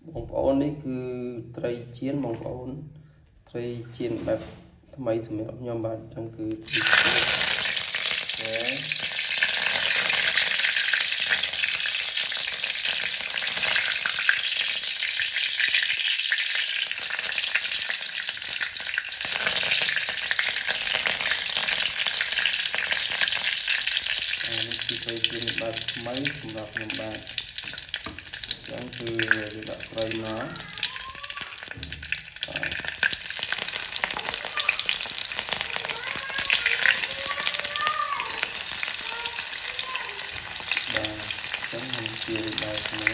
បងប្អូននេះគឺត្រីចៀនបងប្អូនត្រីចៀនបែបថ្មីសម្រាប់ខ្ញុំបាទអញ្ចឹងគឺត្រីចៀននេះគឺត្រីចៀនបែបថ្មីសម្រាប់ខ្ញុំបាទអញ្ចឹងគឺវាដាក់ត្រីមកចឹងខ្ញុំជាបែបនេះ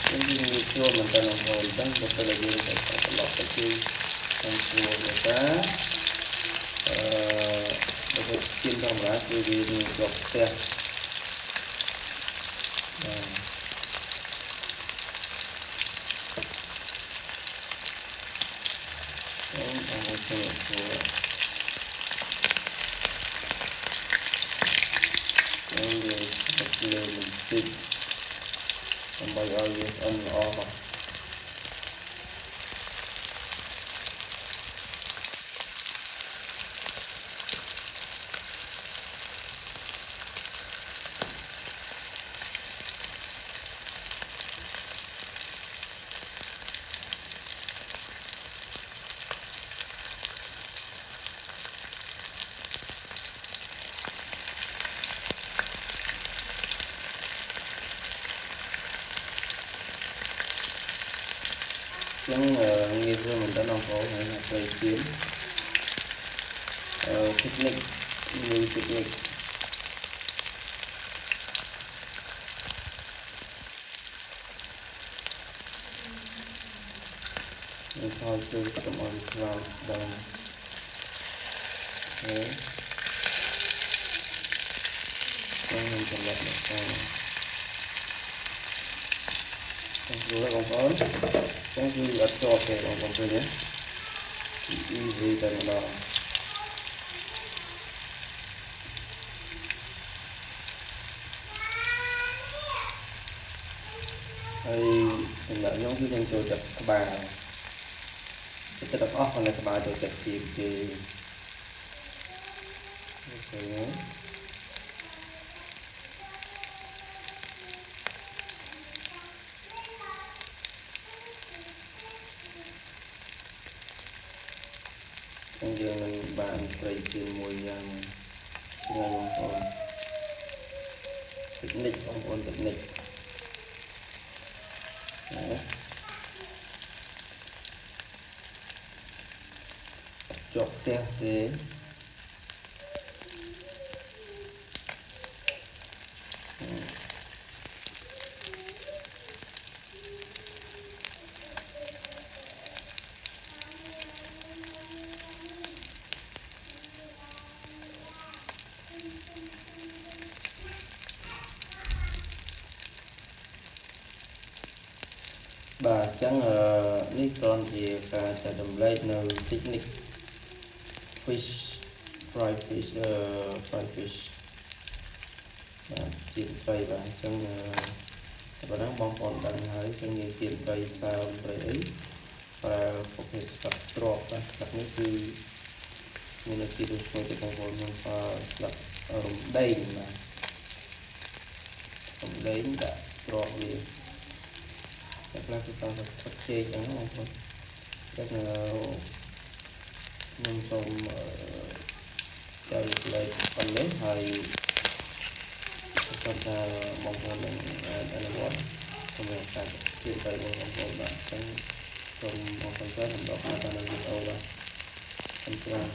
យើងនិយាយចូលមិនទៅដល់បងចឹងបើទៅយើងទៅប្រឡប់ទៅគឺខ្ញុំជួលមកតាបើជាធម្មតាគឺវាមានជាប់ផ្ទះអង្គចូលចូលយើងនិយាយទៅលើបន្តិចដើម្បីឲ្យវាស្អិនល្អមកចឹងងាយស្រួលមែនតើបងប្អូនហើយត្រីចៀនtechnique មួយ technique នេះថយទៅកុំឲ្យខ្លោចដល់ហើយខ្ញុំសម្រាប់មកបងព្រោះបងប្អូនចឹងគឺអត់ជាប់ទេបងប្អូនឃើញទេ easy តែម្ដងហើយសម្រាប់ខ្ញុំគឺខ្ញុំចូលចិត្តក្បាលចិត្តទាំងអស់ក្នុងក្បាលចូលចិត្តជាគេអូខេយើងនឹងបានត្រីជាមួយយ៉ាងឆ្ងាញ់បងប្អូនtechnique បងប្អូន technique ជាប់ផ្ទះទេបាទអញ្ចឹងនេះគ្រាន់ជាការចែករំលែកនៅ technique fish fry fish បាទជាត្រីបាទអញ្ចឹងបើណាបងប្អូនដឹងហើយគឺមានជាត្រីសើមត្រីអីប្រើប្រភេទស្លឹកទ្រាប់បាទស្លឹកនេះគឺមានជាដូចជួយទៅបងប្អូនខ្ញុំប្រើស្លឹករំដេងបាទរំដេងដាក់ទ្រាប់វាតែខ្លះគឺប្រើស្លឹកចេកអញ្ចឹងបងប្អូនតែខ្ញុំសូមចែករំលែកប៉ុណ្ណេះហើយសូមថាបងប្អូននឹងអនុវត្តសម្រាប់ការជាទៅបងប្អូនបាទអញ្ចឹងសូមអរគុណច្រើនសម្រាប់ការតាមដានវីដេអូបាទអរគុណច្រើន